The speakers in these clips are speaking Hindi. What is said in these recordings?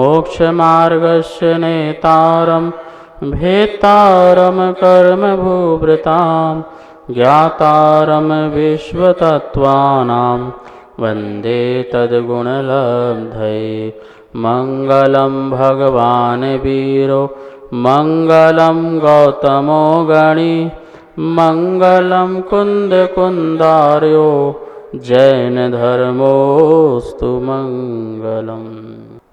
मोक्षमार्गस्य नेतारं भेत्तारं कर्मभूभृतां ज्ञातारं विश्वतत्त्वानां वन्दे तद्गुणलब्धये। मङ्गलं भगवान् वीरो मङ्गलं गौतमो गणी मङ्गलं कुन्दकुन्दार्यो जैनधर्मोऽस्तु मंगलम।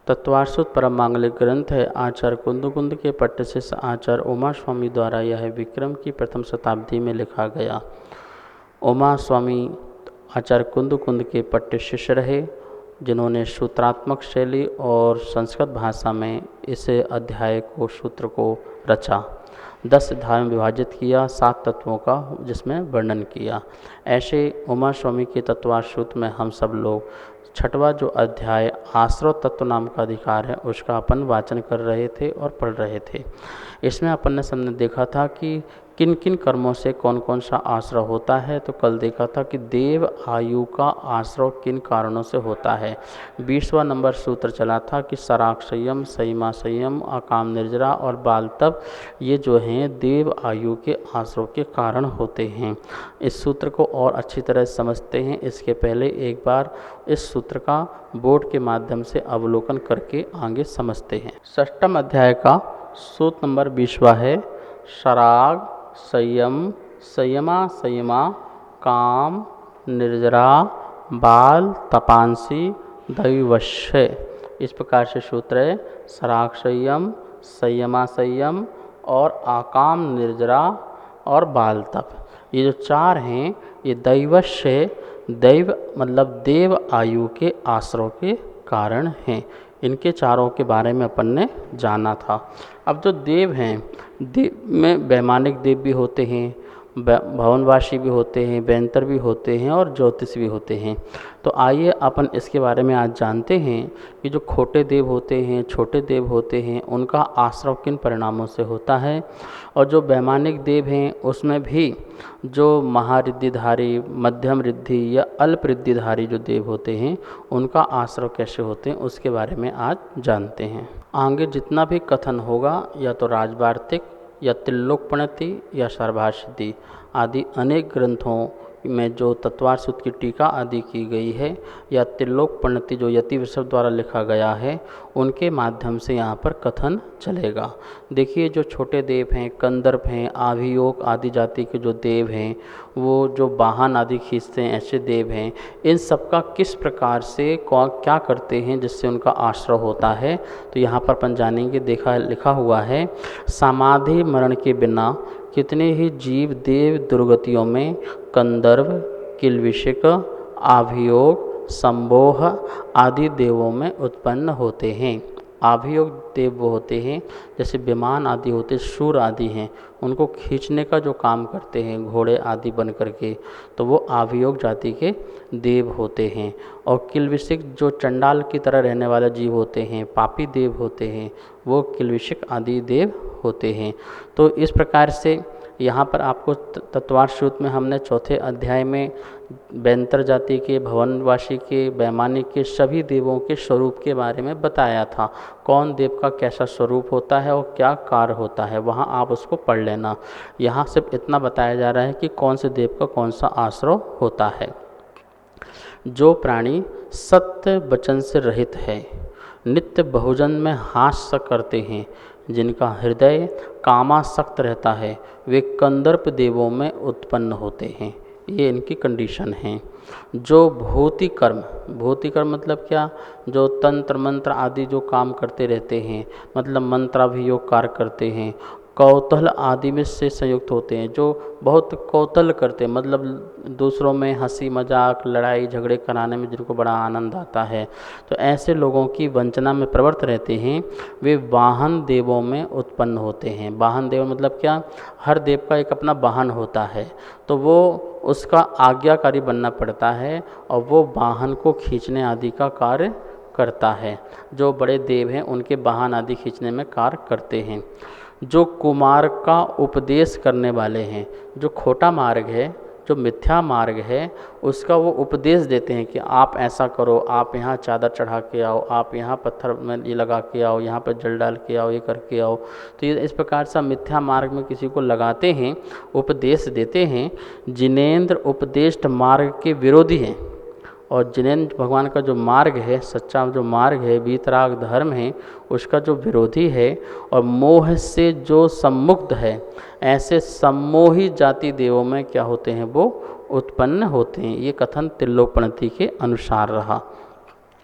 तत्वार्षुत परम मांगलिक ग्रंथ है। आचार्य कुंद के पट्ट शिष्य आचार्य उमा स्वामी द्वारा यह विक्रम की प्रथम शताब्दी में लिखा गया। उमा स्वामी आचार्य कुंद के पट्ट शिष्य रहे, जिन्होंने सूत्रात्मक शैली और संस्कृत भाषा में इस अध्याय को सूत्र को रचा। 10 अध्याय में विभाजित किया, 7 तत्वों का जिसमें वर्णन किया। ऐसे उमा स्वामी के तत्वार्षुत में हम सब लोग 6वां जो अध्याय आश्रव तत्व नाम का अधिकार है उसका अपन वाचन कर रहे थे और पढ़ रहे थे। इसमें अपन ने सबने देखा था कि किन किन कर्मों से कौन कौन सा आश्रव होता है। तो कल देखा था कि देव आयु का आश्रव किन कारणों से होता है। 20वां नंबर सूत्र चला था कि सराग संयम, सईमा संयम, अकाम निर्जरा और बाल तप, ये जो हैं देव आयु के आश्रव के कारण होते हैं। इस सूत्र को और अच्छी तरह समझते हैं, इसके पहले एक बार इस सूत्र का बोर्ड के माध्यम से अवलोकन करके आगे समझते हैं। 6वां अध्याय का सूत्र नंबर 20वां है सराग संयम, संयमा संयमा, काम निर्जरा, बाल तपांसी, दैवश्य। इस प्रकार से सूत्र है सराग संयम, संयमा संयम और आकाम निर्जरा और बाल तप। ये जो 4 हैं ये दैवश्य, दैव मतलब देव आयु के आश्रव के कारण हैं। इनके चारों के बारे में अपन ने जाना था। अब जो देव हैं, देव में वैमानिक देव भी होते हैं, भवनवासी भी होते हैं, व्यंतर भी होते हैं और ज्योतिष भी होते हैं। तो आइए अपन इसके बारे में आज जानते हैं कि जो खोटे देव होते हैं, छोटे देव होते हैं, उनका आश्रव किन परिणामों से होता है। और जो वैमानिक देव हैं उसमें भी जो महारिद्धिधारी, मध्यम रिद्धि या अल्प रिद्धिधारी जो देव होते हैं उनका आश्रव कैसे होते हैं उसके बारे में आज जानते हैं। आगे जितना भी कथन होगा या तो राजवार्तिक या त्रिलोकप्रणति या सर्वभाषिति आदि अनेक ग्रंथों में जो तत्वार्षुत की टीका आदि की गई है या त्रिलोकप्रणति जो यति विश्व द्वारा लिखा गया है उनके माध्यम से यहाँ पर कथन चलेगा। देखिए जो छोटे देव हैं, कंदर्प हैं, आभियोग आदि जाति के जो देव हैं, वो जो वाहन आदि खींचते हैं ऐसे देव हैं, इन सब का किस प्रकार से क्या करते हैं जिससे उनका आश्रय होता है। तो यहाँ पर अपन जानेंगे। लिखा हुआ है समाधि मरण के बिना कितने ही जीव देव दुर्गतियों में कंदर्व, किल्विषिक, आभियोग, संबोह आदि देवों में उत्पन्न होते हैं। आभियोग देव वो होते हैं जैसे विमान आदि होते, शूर आदि हैं, उनको खींचने का जो काम करते हैं घोड़े आदि बन करके, तो वो आभियोग जाति के देव होते हैं। और किल्विषिक जो चंडाल की तरह रहने वाले जीव होते हैं, पापी देव होते हैं, वो किल्विषिक आदि देव होते हैं। तो इस प्रकार से यहाँ पर आपको तत्वार्षुत में हमने 4थे अध्याय में व्यंतर जाति के, भवनवासी के, वैमानिक के सभी देवों के स्वरूप के बारे में बताया था। कौन देव का कैसा स्वरूप होता है और क्या कार्य होता है, वहाँ आप उसको पढ़ लेना। यहाँ सिर्फ इतना बताया जा रहा है कि कौन से देव का कौन सा आश्रय होता है। जो प्राणी सत्य वचन से रहित है, नित्य बहुजन में हास्य करते हैं, जिनका हृदय कामासक्त रहता है, वे कंदर्प देवों में उत्पन्न होते हैं। ये इनकी कंडीशन है। जो भौतिक कर्म मतलब क्या, जो तंत्र मंत्र आदि जो काम करते रहते हैं, मतलब मंत्राभियोग कार्य करते हैं, कौतूहल आदि में से संयुक्त होते हैं, जो बहुत कौतूहल करते हैं, मतलब दूसरों में हंसी मजाक लड़ाई झगड़े कराने में जिनको बड़ा आनंद आता है, तो ऐसे लोगों की वंचना में प्रवृत्त रहते हैं, वे वाहन देवों में उत्पन्न होते हैं। वाहन देव मतलब क्या, हर देव का एक अपना वाहन होता है, तो वो उसका आज्ञाकारी बनना पड़ता है और वो वाहन को खींचने आदि का कार्य करता है। जो बड़े देव हैं उनके वाहन आदि खींचने में कार्य करते हैं। जो कुमार्ग का उपदेश करने वाले हैं, जो खोटा मार्ग है, जो मिथ्या मार्ग है उसका वो उपदेश देते हैं कि आप ऐसा करो, आप यहाँ चादर चढ़ा के आओ, आप यहाँ पत्थर में ये लगा के आओ, यहाँ पर जल डाल के आओ, ये करके आओ। तो ये इस प्रकार से मिथ्या मार्ग में किसी को लगाते हैं, उपदेश देते हैं। जिनेंद्र उपदेष्ट मार्ग के विरोधी हैं, और जिनेंद्र भगवान का जो मार्ग है, सच्चा जो मार्ग है, वीतराग धर्म है, उसका जो विरोधी है और मोह से जो सम्मुक्त है, ऐसे सम्मोही जाति देवों में क्या होते हैं, वो उत्पन्न होते हैं। ये कथन त्रिलोकप्रणति के अनुसार रहा।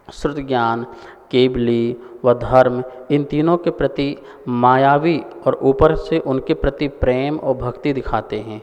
श्रुत ज्ञान, केवली व धर्म, इन तीनों के प्रति मायावी और ऊपर से उनके प्रति प्रेम और भक्ति दिखाते हैं।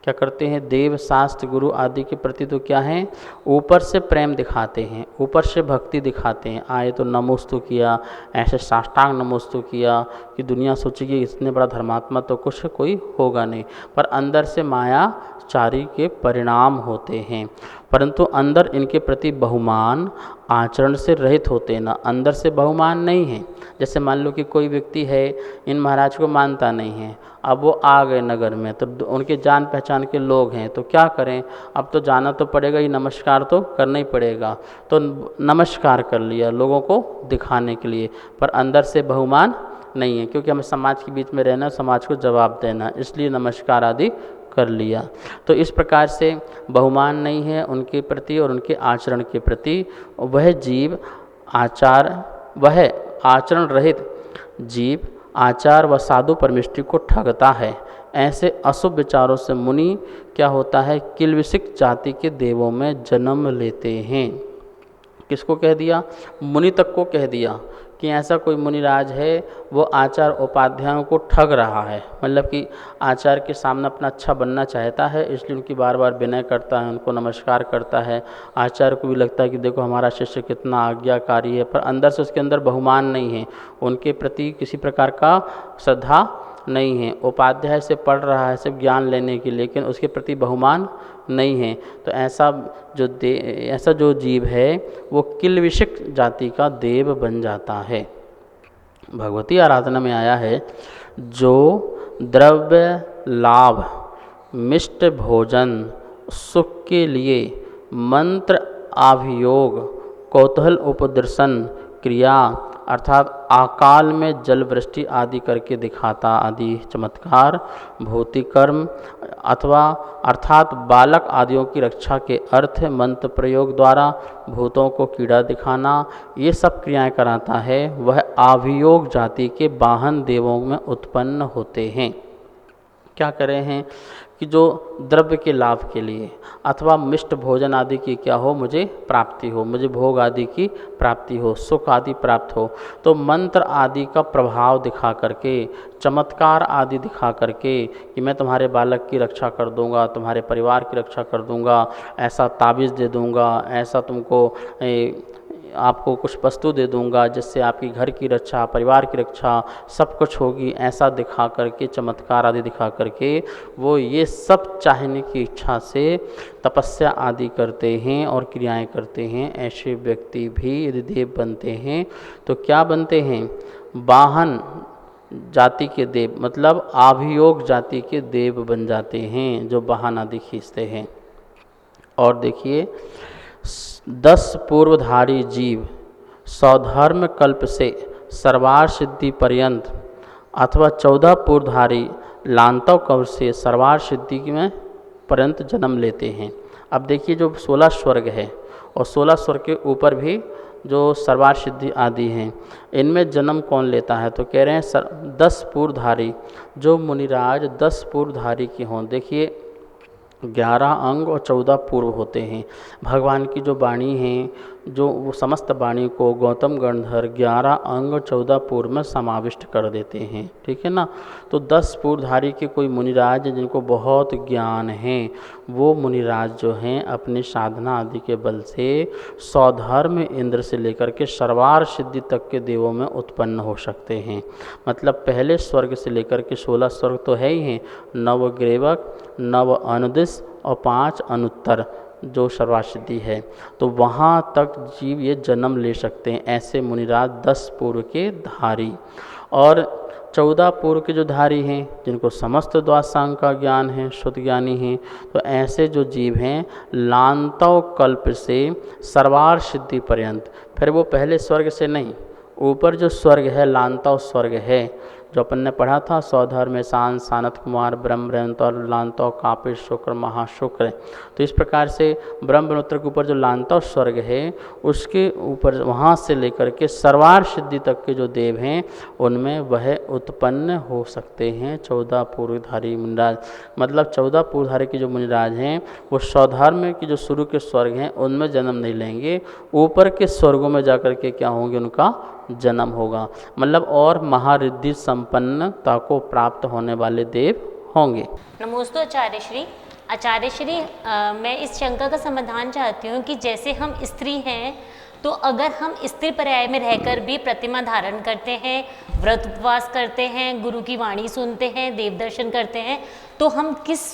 क्या करते हैं, देव शास्त्र गुरु आदि के प्रति तो क्या है, ऊपर से प्रेम दिखाते हैं, ऊपर से भक्ति दिखाते हैं। आए तो नमोस्तु किया, ऐसे साष्टांग नमोस्तु किया कि दुनिया सोचेगी इतने बड़ा धर्मात्मा तो कुछ कोई होगा नहीं, पर अंदर से मायाचारी के परिणाम होते हैं। परंतु अंदर इनके प्रति बहुमान आचरण से रहित होते हैं, ना अंदर से बहुमान नहीं है। जैसे मान लो कि कोई व्यक्ति है, इन महाराज को मानता नहीं है, अब वो आ गए नगर में, तो उनके जान पहचान के लोग हैं, तो क्या करें, अब तो जाना तो पड़ेगा ही, नमस्कार तो करना ही पड़ेगा। तो नमस्कार कर लिया लोगों को दिखाने के लिए, पर अंदर से बहुमान नहीं है, क्योंकि हमें समाज के बीच में रहना, समाज को जवाब देना, इसलिए नमस्कार आदि कर लिया। तो इस प्रकार से बहुमान नहीं है उनके प्रति और उनके आचरण के प्रति। वह जीव वह आचरण रहित जीव आचार व साधु परमिष्टि को ठगता है। ऐसे अशुभ विचारों से मुनि क्या होता है, किल्विषिक जाति के देवों में जन्म लेते हैं। किसको कह दिया, मुनि तक को कह दिया कि ऐसा कोई मुनिराज है, वो आचार उपाध्यायों को ठग रहा है, मतलब कि आचार्य के सामने अपना अच्छा बनना चाहता है, इसलिए उनकी बार बार विनय करता है, उनको नमस्कार करता है। आचार्य को भी लगता है कि देखो हमारा शिष्य कितना आज्ञाकारी है, पर अंदर से उसके अंदर बहुमान नहीं है, उनके प्रति किसी प्रकार का श्रद्धा नहीं है। उपाध्याय से पढ़ रहा है सिर्फ ज्ञान लेने की, लेकिन उसके प्रति बहुमान नहीं है। तो ऐसा जो जीव है वो किल्विषिक जाति का देव बन जाता है। भगवती आराधना में आया है, जो द्रव्य लाभ, मिष्ट भोजन, सुख के लिए मंत्र अभियोग, कौतूहल उपदर्शन क्रिया अर्थात अकाल में जल वृष्टि आदि करके दिखाता आदि चमत्कार, भौतिक कर्म अथवा अर्थात बालक आदियों की रक्षा के अर्थ मंत्र प्रयोग द्वारा भूतों को कीड़ा दिखाना, ये सब क्रियाएं कराता है, वह अभियोग जाति के वाहन देवों में उत्पन्न होते हैं। क्या करे हैं कि जो द्रव्य के लाभ के लिए अथवा मिष्ट भोजन आदि की क्या हो, मुझे प्राप्ति हो, मुझे भोग आदि की प्राप्ति हो, सुख आदि प्राप्त हो, तो मंत्र आदि का प्रभाव दिखा करके, चमत्कार आदि दिखा करके कि मैं तुम्हारे बालक की रक्षा कर दूंगा, तुम्हारे परिवार की रक्षा कर दूंगा, ऐसा ताबीज़ दे दूंगा, ऐसा तुमको आपको कुछ वस्तु दे दूंगा जिससे आपकी घर की रक्षा, परिवार की रक्षा सब कुछ होगी, ऐसा दिखा करके, चमत्कार आदि दिखा करके वो ये सब चाहने की इच्छा से तपस्या आदि करते हैं और क्रियाएं करते हैं। ऐसे व्यक्ति भी यदि देव बनते हैं तो क्या बनते हैं, वाहन जाति के देव, मतलब अभियोग जाति के देव बन जाते हैं, जो वाहन आदि खींचते हैं। और देखिए, 10 पूर्वधारी जीव स्वधर्म कल्प से सर्वार सिद्धि पर्यंत अथवा 14 पूर्वधारी लांतव कल्प से सर्वार सिद्धि में पर्यंत जन्म लेते हैं। अब देखिए, जो 16 स्वर्ग है और 16 स्वर्ग के ऊपर भी जो सर्वार सिद्धि आदि हैं, इनमें जन्म कौन लेता है, तो कह रहे हैं 10 पूर्वधारी, जो मुनिराज 10 पूर्वधारी के हों। देखिए, 11 अंग और 14 पूर्व होते हैं। भगवान की जो वाणी है, जो वो समस्त वाणी को गौतम गणधर 11 अंग और 14 पूर्व में समाविष्ट कर देते हैं, ठीक है ना। तो 10 पूर्वधारी के कोई मुनिराज जिनको बहुत ज्ञान है, वो मुनिराज जो हैं अपनी साधना आदि के बल से स्वधर्म इंद्र से लेकर के सर्वार सिद्धि तक के देवों में उत्पन्न हो सकते हैं। मतलब पहले स्वर्ग से लेकर के 16 स्वर्ग तो है ही हैं, 9 ग्रेवक, 9 अनुदिश और 5 अनुत्तर जो सर्वासिद्धि है, तो वहाँ तक जीव ये जन्म ले सकते हैं। ऐसे मुनिराज 10 पूर्व के धारी। और 14 पूर्व के जो धारी हैं जिनको समस्त द्वादशांग का ज्ञान है, शुद्ध ज्ञानी हैं, तो ऐसे जो जीव हैं लांतव कल्प से सर्वार सिद्धि पर्यंत, फिर वो पहले स्वर्ग से नहीं, ऊपर जो स्वर्ग है लांतव स्वर्ग है, जो अपन ने पढ़ा था स्वधर्म शान सानत कुमार ब्रह्मरेंद्र और लांतव कापिल शुक्र महाशुक्र। तो इस प्रकार से ब्रह्मणोत्तर के ऊपर जो लांतव स्वर्ग है उसके ऊपर वहाँ से लेकर के सर्वार सिद्धि तक के जो देव हैं उनमें वह उत्पन्न हो सकते हैं 14 पूर्वधारी मुनिराज। मतलब 14 पूर्वधारी के जो मुनिराज हैं वो स्वधर्म की जो शुरू के स्वर्ग हैं उनमें जन्म नहीं लेंगे, ऊपर के स्वर्गों में जाकर के क्या होंगे, उनका जन्म होगा। मतलब और महारिद्धि संपन्नता को प्राप्त होने वाले देव होंगे। नमोस्तु आचार्य श्री। आचार्य श्री, मैं इस शंका का समाधान चाहती हूँ कि जैसे हम स्त्री हैं तो अगर हम स्त्री पर्याय में रहकर भी प्रतिमा धारण करते हैं, व्रत उपवास करते हैं, गुरु की वाणी सुनते हैं, देव दर्शन करते हैं, तो हम किस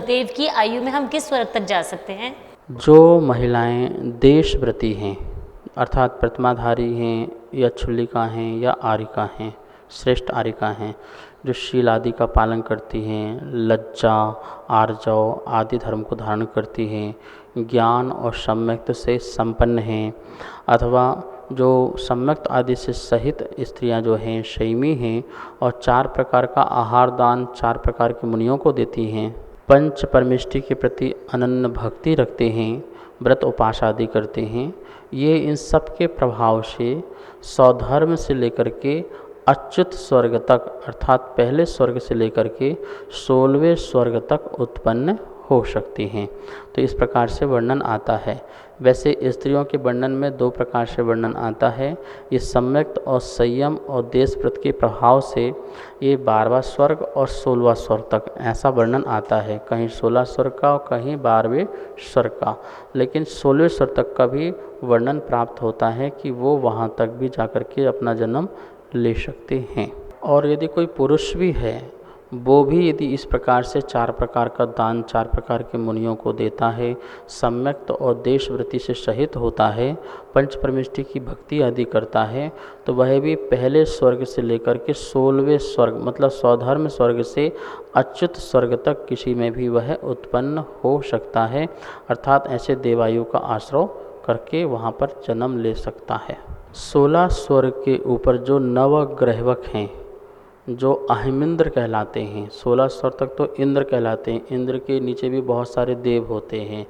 देव की आयु में हम किस स्वर्ग तक जा सकते हैं? जो महिलाएं देशव्रती हैं अर्थात प्रतिमाधारी हैं या छुल्लिका हैं या आरिका हैं, श्रेष्ठ आरिका हैं, जो शील आदि का पालन करती हैं, लज्जा आर्जव आदि धर्म को धारण करती हैं, ज्ञान और सम्यक्त से संपन्न हैं, अथवा जो सम्यक्त आदि से सहित स्त्रियां जो हैं शैमी हैं और 4 प्रकार का आहार दान 4 प्रकार के मुनियों को देती हैं, पंच परमेष्टि के प्रति अनन्य भक्ति रखते हैं, व्रत उपास आदि करते हैं, ये इन सब के प्रभाव से स्वधर्म से लेकर के अच्युत स्वर्ग तक अर्थात पहले स्वर्ग से लेकर के 16वें स्वर्ग तक उत्पन्न हो सकती हैं। तो इस प्रकार से वर्णन आता है। वैसे स्त्रियों के वर्णन में 2 प्रकार से वर्णन आता है। ये सम्यक्त और संयम और देशव्रत के प्रभाव से ये 12वां स्वर्ग और 16वां स्वर्ग तक ऐसा वर्णन आता है, कहीं 16 स्वर्ग का और कहीं 12वें स्वर्ग का, लेकिन 16वें स्वर्ग तक का भी वर्णन प्राप्त होता है कि वो वहाँ तक भी जाकर के अपना जन्म ले सकते हैं। और यदि कोई पुरुष भी है वो भी यदि इस प्रकार से 4 प्रकार का दान 4 प्रकार के मुनियों को देता है, सम्यक्त और देशव्रति से सहित होता है, पंच परमेष्टि की भक्ति आदि करता है, तो वह भी पहले स्वर्ग से लेकर के 16वें स्वर्ग मतलब स्वधर्म स्वर्ग से अच्युत स्वर्ग तक किसी में भी वह उत्पन्न हो सकता है। अर्थात ऐसे देवायु का आश्रय करके वहाँ पर जन्म ले सकता है। 16 स्वर्ग के ऊपर जो नवग्रहवक हैं जो अहिमिंद्र कहलाते हैं, 16 स्वर तक तो इंद्र कहलाते हैं, इंद्र के नीचे भी बहुत सारे देव होते हैं,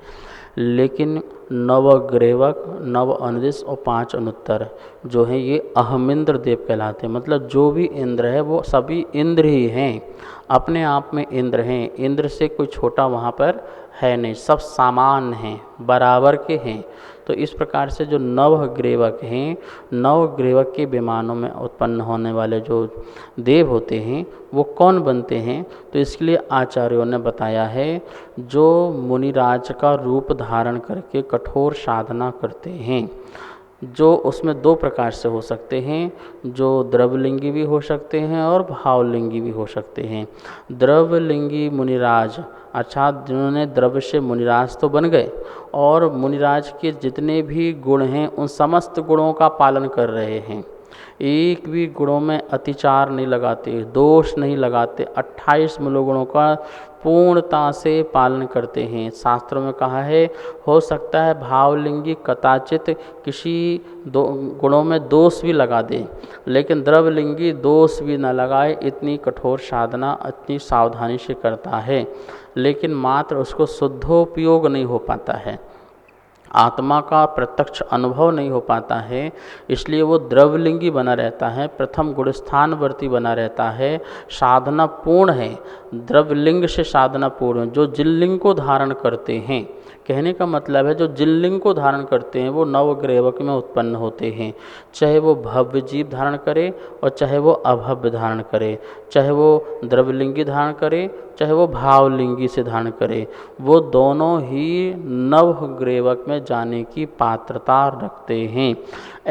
लेकिन नवग्रहवक 9 अनुदिश और 5 अनुत्तर जो हैं ये अहमिंद्र देव कहलाते हैं। मतलब जो भी इंद्र है वो सभी इंद्र ही हैं, अपने आप में इंद्र हैं, इंद्र से कोई छोटा वहाँ पर है नहीं, सब समान हैं, बराबर के हैं। तो इस प्रकार से जो नवग्रहवक हैं, नवग्रहवक के विमानों में उत्पन्न होने वाले जो देव होते हैं वो कौन बनते हैं, तो इसके लिए आचार्यों ने बताया है जो मुनिराज का रूप धारण करके कठोर साधना करते हैं, जो उसमें 2 प्रकार से हो सकते हैं, जो द्रवलिंगी भी हो सकते हैं और भावलिंगी भी हो सकते हैं। द्रवलिंगी मुनिराज अर्थात जिन्होंने द्रव्य से मुनिराज तो बन गए और मुनिराज के जितने भी गुण हैं उन समस्त गुणों का पालन कर रहे हैं, एक भी गुणों में अतिचार नहीं लगाते, दोष नहीं लगाते, 28 मूलगुणों का पूर्णता से पालन करते हैं। शास्त्रों में कहा है हो सकता है भावलिंगी कदाचित किसी गुणों में दोष भी लगा दे, लेकिन द्रवलिंगी दोष भी न लगाए, इतनी कठोर साधना इतनी सावधानी से करता है, लेकिन मात्र उसको शुद्धोपयोग नहीं हो पाता है, आत्मा का प्रत्यक्ष अनुभव नहीं हो पाता है, इसलिए वो द्रवलिंगी बना रहता है, प्रथम गुणस्थानवर्ती बना रहता है, साधना पूर्ण है, द्रवलिंग से साधना पूर्ण। जो जिल्लिंग को धारण करते हैं, कहने का मतलब है जो जिल्लिंग को धारण करते हैं वो नवग्रहवक में उत्पन्न होते हैं, चाहे वो भव्य जीव धारण करे और चाहे वो अभव्य धारण करे, चाहे वो द्रवलिंगी धारण करे चाहे वो भावलिंगी से धारण करे, वो दोनों ही नवग्रहवक में जाने की पात्रता रखते हैं।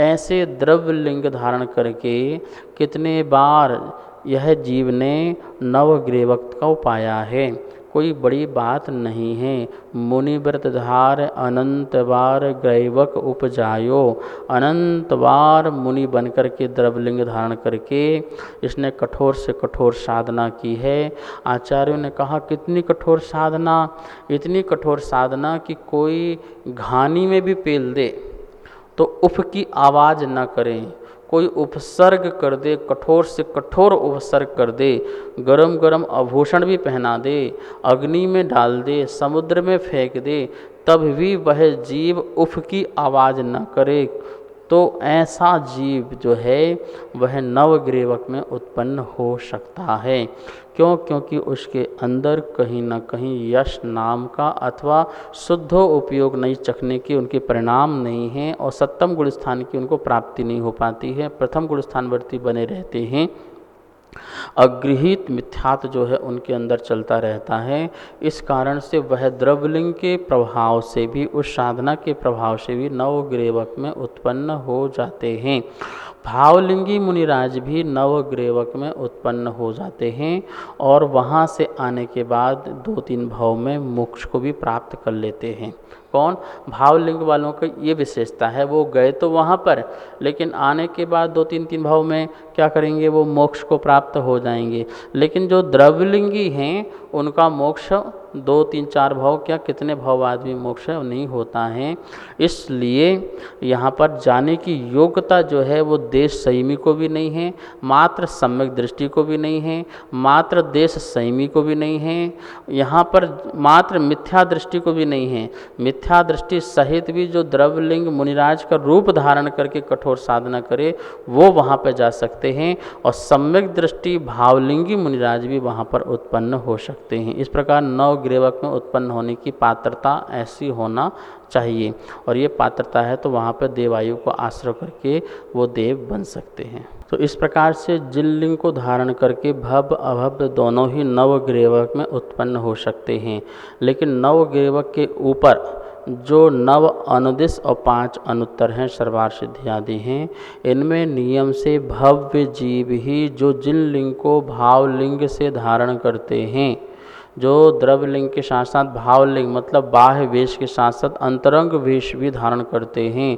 ऐसे द्रव्यलिंग धारण करके कितने बार यह जीव ने नवग्रहवक को पाया है। कोई बड़ी बात नहीं है। मुनि व्रत धार अनंत बार ग्रैवक उपजायो। अनंत बार मुनि बनकर के द्रवलिंग धारण करके इसने कठोर से कठोर साधना की है। आचार्यों ने कहा कितनी कठोर साधना, इतनी कठोर साधना कि कोई घानी में भी पेल दे तो उफ की आवाज़ न करें, कोई उपसर्ग कर दे, कठोर से कठोर उपसर्ग कर दे, गरम गरम आभूषण भी पहना दे, अग्नि में डाल दे, समुद्र में फेंक दे, तब भी वह जीव उफ की आवाज़ न करे, तो ऐसा जीव जो है वह नवग्रीवक में उत्पन्न हो सकता है। क्यों? क्योंकि उसके अंदर कहीं ना कहीं यश नाम का अथवा शुद्ध उपयोग नहीं चखने के उनके परिणाम नहीं हैं और सप्तम गुण स्थान की उनको प्राप्ति नहीं हो पाती है, प्रथम गुण स्थानवर्ती बने रहते हैं। अगृहित मिथ्यात्व जो है उनके अंदर चलता रहता है। इस कारण से वह द्रवलिंग के प्रभाव से भी, उस साधना के प्रभाव से भी नवग्रीवक में उत्पन्न हो जाते हैं। भावलिंगी मुनिराज भी नवग्रीवक में उत्पन्न हो जाते हैं और वहाँ से आने के बाद 2-3 भाव में मोक्ष को भी प्राप्त कर लेते हैं। कौन? भावलिंग वालों की ये विशेषता है, वो गए तो वहाँ पर, लेकिन आने के बाद 2-3 भाव में क्या करेंगे, वो मोक्ष को प्राप्त हो जाएंगे। लेकिन जो द्रवलिंगी हैं उनका मोक्ष 2-3-4 भाव क्या कितने भाव बाद भी मोक्ष नहीं होता है। इसलिए यहाँ पर जाने की योग्यता जो है वो देश संयमी को भी नहीं है, मात्र सम्यक दृष्टि को भी नहीं है, मात्र देश संयमी को भी नहीं है, यहाँ पर मात्र मिथ्या दृष्टि को भी नहीं है। मिथ्या दृष्टि सहित भी जो द्रवलिंग मुनिराज का रूप धारण करके कठोर साधना करे वो वहाँ पर जा सकते हैं और सम्यक दृष्टि भावलिंगी मुनिराज भी वहाँ पर उत्पन्न हो सकते हैं। इस प्रकार नवग्रीवक में उत्पन्न होने की पात्रता ऐसी होना चाहिए और ये पात्रता है तो वहाँ पर देवायु को आश्रय करके वो देव बन सकते हैं। तो इस प्रकार से जिन लिंग को धारण करके भव्य अभव्य दोनों ही नवग्रीवक में उत्पन्न हो सकते हैं, लेकिन नवग्रीवक के ऊपर जो 9 अनुदिश और 5 अनुत्तर हैं, सर्वार सिद्धि आदि हैं, इनमें नियम से भव्य जीव ही जो जिन लिंग को भावलिंग से धारण करते हैं, जो द्रवलिंग के साथ साथ भावलिंग मतलब बाह्य वेश के साथ साथ अंतरंग वेश भी धारण करते हैं,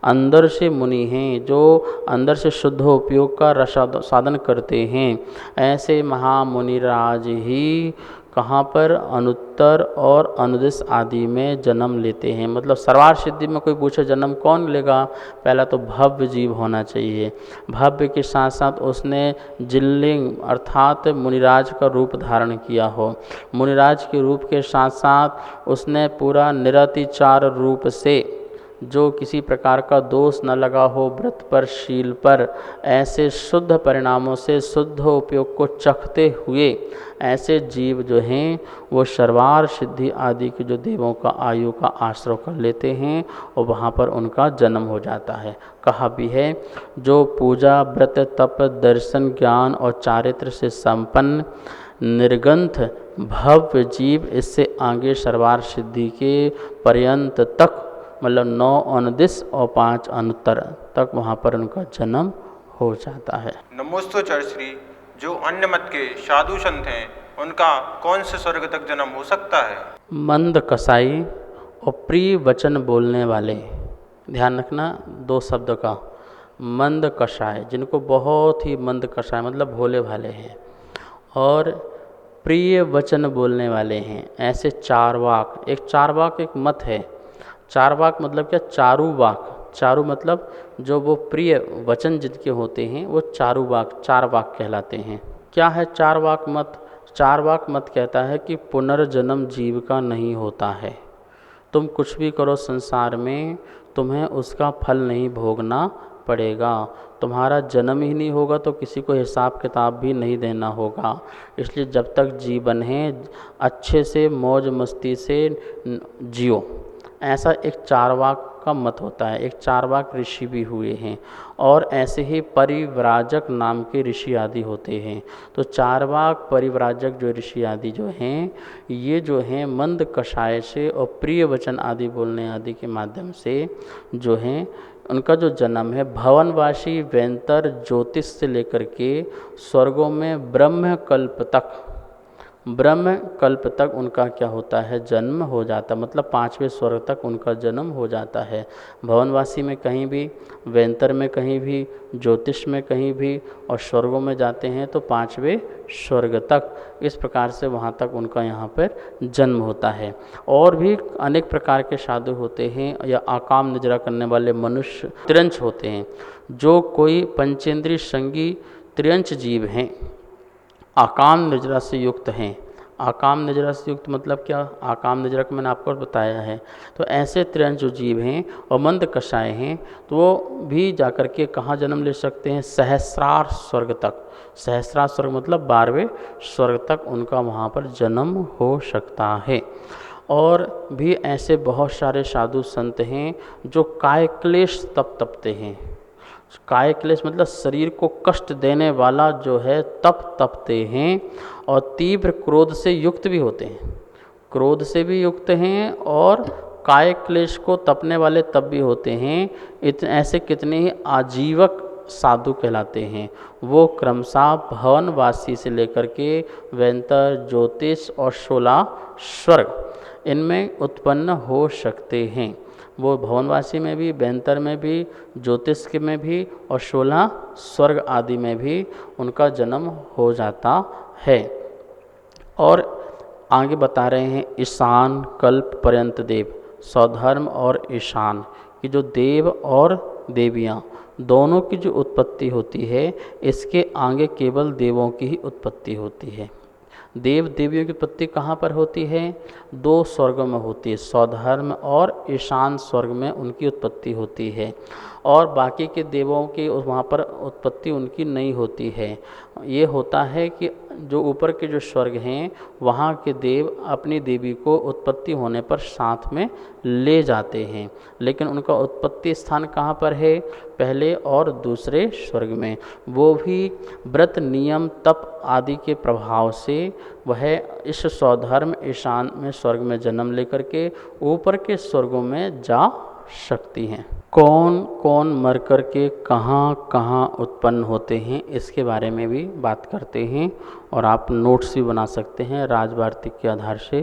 अंदर से मुनि हैं जो अंदर से शुद्ध उपयोग का साधन करते हैं, ऐसे महामुनिराज ही कहाँ पर अनुत्तर और अनुदिश आदि में जन्म लेते हैं। मतलब सर्वार सिद्धि में कोई पूछे जन्म कौन लेगा, पहला तो भव्य जीव होना चाहिए, भव्य के साथ साथ उसने जिनलिंग अर्थात मुनिराज का रूप धारण किया हो, मुनिराज के रूप के साथ साथ उसने पूरा निरतिचार रूप से जो किसी प्रकार का दोष न लगा हो व्रत पर शील पर, ऐसे शुद्ध परिणामों से शुद्ध उपयोग को चखते हुए ऐसे जीव जो हैं वो सर्वार सिद्धि आदि के जो देवों का आयु का आश्रय कर लेते हैं और वहाँ पर उनका जन्म हो जाता है। कहा भी है जो पूजा व्रत तप दर्शन ज्ञान और चारित्र से संपन्न निर्गंथ भव्य जीव इससे आगे सर्वार सिद्धि के पर्यंत तक मतलब 9 अनुदिश और 5 अनुत्तर तक वहाँ पर उनका जन्म हो जाता है। नमोस्तुते श्री। जो अन्य मत के साधु संत हैं उनका कौन से स्वर्ग तक जन्म हो सकता है? मंद कसाई और प्रिय वचन बोलने वाले, ध्यान रखना 2 शब्द का, मंद कसाई जिनको बहुत ही मंद कसाई मतलब भोले भाले हैं और प्रिय वचन बोलने वाले हैं, ऐसे चारवाक। एक चारवाक एक मत है, चारवाक मतलब क्या, चारुवाक, चारु मतलब जो वो प्रिय वचन जिनके होते हैं वो चारुवाक चारवाक कहलाते हैं। क्या है चारवाक मत? चारवाक मत कहता है कि पुनर्जन्म जीव का नहीं होता है, तुम कुछ भी करो संसार में तुम्हें उसका फल नहीं भोगना पड़ेगा, तुम्हारा जन्म ही नहीं होगा तो किसी को हिसाब किताब भी नहीं देना होगा। इसलिए जब तक जीवन है अच्छे से मौज मस्ती से जियो, ऐसा एक चारवाक का मत होता है। एक चारवाक ऋषि भी हुए हैं और ऐसे ही परिव्राजक नाम के ऋषि आदि होते हैं। तो चारवाक परिव्राजक जो ऋषि आदि जो हैं ये जो हैं मंद कषाय से और प्रिय वचन आदि बोलने आदि के माध्यम से जो हैं उनका जो जन्म है भवनवासी वेंतर ज्योतिष से लेकर के स्वर्गों में ब्रह्मकल्प तक ब्रह्म कल्प तक उनका क्या होता है, जन्म हो जाता, मतलब 5वें स्वर्ग तक उनका जन्म हो जाता है। भवनवासी में कहीं भी, वेंतर में कहीं भी, ज्योतिष में कहीं भी, और स्वर्गों में जाते हैं तो 5वें स्वर्ग तक, इस प्रकार से वहाँ तक उनका यहाँ पर जन्म होता है। और भी अनेक प्रकार के साधु होते हैं या आकाम निद्रा करने वाले मनुष्य त्रियंच होते हैं। जो कोई पंचेंद्रिय संगी त्रियंच जीव हैं, आकाम निद्रा से युक्त हैं। आकाम निद्रा से युक्त मतलब क्या, आकाम निद्रा को मैंने आपको बताया है। तो ऐसे त्रियंच जो जीव हैं और मंद कषाय हैं, तो वो भी जाकर के कहाँ जन्म ले सकते हैं, सहस्रार स्वर्ग तक। सहस्रार स्वर्ग मतलब 12वें स्वर्ग तक उनका वहाँ पर जन्म हो सकता है। और भी ऐसे बहुत सारे साधु संत हैं जो काय क्लेश तप तपते हैं। काय क्लेश मतलब शरीर को कष्ट देने वाला जो है तप तपते हैं, और तीव्र क्रोध से युक्त भी होते हैं। क्रोध से भी युक्त हैं और काय क्लेश को तपने वाले तप भी होते हैं। ऐसे कितने ही आजीवक साधु कहलाते हैं। वो क्रमशः भवनवासी से लेकर के वेंतर, ज्योतिष और 16 स्वर्ग इनमें उत्पन्न हो सकते हैं। वो भवनवासी में भी, बेंतर में भी, ज्योतिष के में भी और 16 स्वर्ग आदि में भी उनका जन्म हो जाता है। और आगे बता रहे हैं ईशान कल्प पर्यंत देव, स्वधर्म और ईशान की जो देव और देवियाँ दोनों की जो उत्पत्ति होती है, इसके आगे केवल देवों की ही उत्पत्ति होती है। देव देवियों की उत्पत्ति कहाँ पर होती है, 2 स्वर्गों में होती है, स्वधर्म और ईशान स्वर्ग में उनकी उत्पत्ति होती है। और बाकी के देवों की वहाँ पर उत्पत्ति उनकी नहीं होती है। ये होता है कि जो ऊपर के जो स्वर्ग हैं वहाँ के देव अपनी देवी को उत्पत्ति होने पर साथ में ले जाते हैं, लेकिन उनका उत्पत्ति स्थान कहाँ पर है, पहले और दूसरे स्वर्ग में। वो भी व्रत नियम तप आदि के प्रभाव से वह इस स्वधर्म ईशान में स्वर्ग में जन्म लेकर के ऊपर के स्वर्गों में जा सकती हैं। कौन कौन मर कर के कहाँ कहाँ उत्पन्न होते हैं, इसके बारे में भी बात करते हैं और आप नोट्स भी बना सकते हैं राजवार्तिक के आधार से।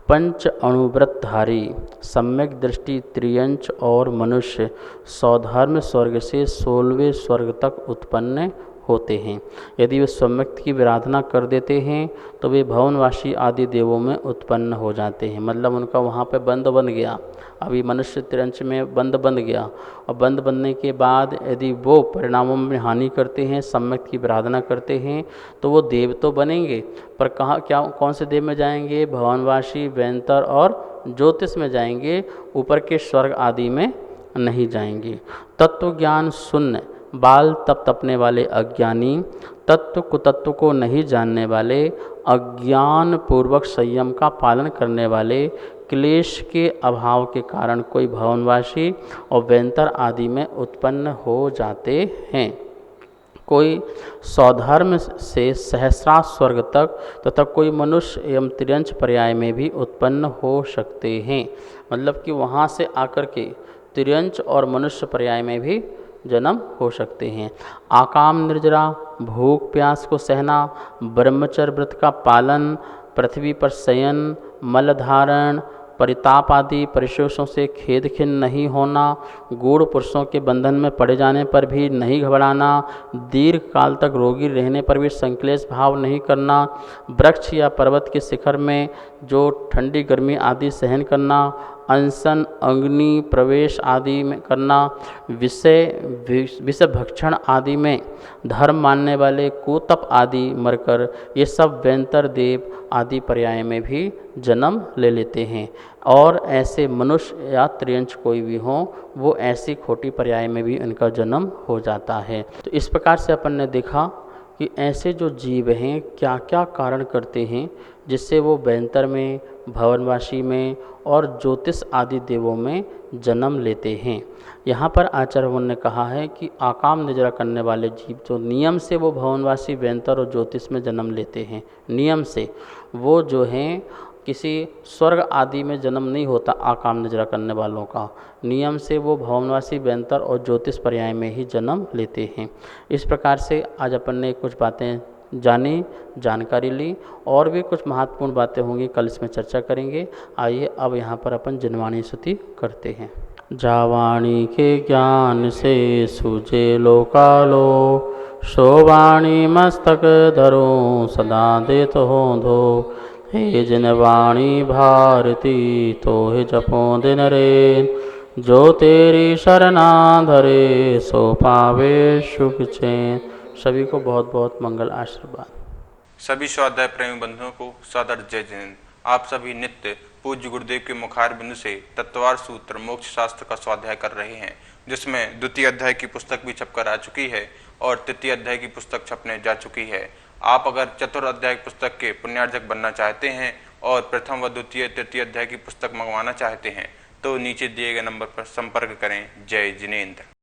पंच अणुव्रतधारी सम्यक दृष्टि त्रियंच और मनुष्य स्वधर्म स्वर्ग से 16वें स्वर्ग तक उत्पन्न होते हैं। यदि वे सम्यक की विराधना कर देते हैं तो वे भवनवासी आदि देवों में उत्पन्न हो जाते हैं। मतलब उनका वहाँ पे बंद बन गया, अभी मनुष्य त्रियंच में बंद बन गया, और बंद बनने के बाद यदि वो परिणामों में हानि करते हैं, सम्यक की विराधना करते हैं, तो वो देव तो बनेंगे, पर कहाँ क्या कौन से देव में जाएंगे, भवनवासी, वेंतर और ज्योतिष में जाएंगे, ऊपर के स्वर्ग आदि में नहीं जाएंगे। तत्व ज्ञान शून्य बाल तप तपने वाले अज्ञानी, तत्व कुतत्व को नहीं जानने वाले, अज्ञान पूर्वक संयम का पालन करने वाले, क्लेश के अभाव के कारण कोई भवनवासी और वेंतर आदि में उत्पन्न हो जाते हैं। कोई स्वधर्म से सहस्रार स्वर्ग तक तथा कोई मनुष्य एवं त्रियंच पर्याय में भी उत्पन्न हो सकते हैं। मतलब कि वहाँ से आकर के त्रियंच और मनुष्य पर्याय में भी जन्म हो सकते हैं। आकाम निर्जरा, भूख प्यास को सहना, ब्रह्मचर्य व्रत का पालन, पृथ्वी पर शयन, मल धारण, परिताप आदि परिशोषों से खेद खिन्न नहीं होना, गूढ़ पुरुषों के बंधन में पड़े जाने पर भी नहीं घबराना, दीर्घ काल तक रोगी रहने पर भी संक्लेश भाव नहीं करना, वृक्ष या पर्वत के शिखर में जो ठंडी गर्मी आदि सहन करना, अनशन अग्नि प्रवेश आदि में करना, विषय भक्षण आदि में धर्म मानने वाले कुतप आदि मरकर ये सब वेंतर देव आदि पर्याय में भी जन्म ले लेते हैं। और ऐसे मनुष्य या त्रियंच कोई भी हो, वो ऐसी खोटी पर्याय में भी इनका जन्म हो जाता है। तो इस प्रकार से अपन ने देखा कि ऐसे जो जीव हैं क्या क्या कारण करते हैं जिससे वो वेंतर में, भवनवासी में और ज्योतिष आदि देवों में जन्म लेते हैं। यहाँ पर आचार्य ने कहा है कि आकाम निद्रा करने वाले जीव जो नियम से वो भवनवासी, वेंतर और ज्योतिष में जन्म लेते हैं, नियम से वो जो हैं किसी स्वर्ग आदि में जन्म नहीं होता। आकाम निद्रा करने वालों का नियम से वो भवनवासी, वेंतर और ज्योतिष पर्याय में ही जन्म लेते हैं। इस प्रकार से आज अपन ने कुछ बातें जानी, जानकारी ली और भी कुछ महत्वपूर्ण बातें होंगी, कल इसमें चर्चा करेंगे। आइए अब यहाँ पर अपन जिनवाणी स्तुति करते हैं। जावाणी के ज्ञान से सूझे लोकालो, शोवाणी मस्तक धरो सदा देत हो धो। हे जिनवाणी भारती तो हे जपो दिन रे, जो तेरी शरणा धरे सो पावे सुख चैन। सभी को बहुत बहुत मंगल आशीर्वाद। सभी स्वाध्याय प्रेमी बंधुओं को सादर जय जिनेंद्र। आप सभी नित्य पूज्य गुरुदेव के मुखार बिंदु से तत्वार सूत्र मोक्ष शास्त्र का स्वाध्याय कर रहे हैं, जिसमें द्वितीय अध्याय की पुस्तक भी छपकर आ चुकी है और तृतीय अध्याय की पुस्तक छपने जा चुकी है। आप अगर चतुर्थ अध्याय पुस्तक के पुण्यार्जक बनना चाहते हैं और प्रथम व द्वितीय तृतीय अध्याय की पुस्तक मंगवाना चाहते हैं तो नीचे दिए गए नंबर पर संपर्क करें। जय जिनेंद्र।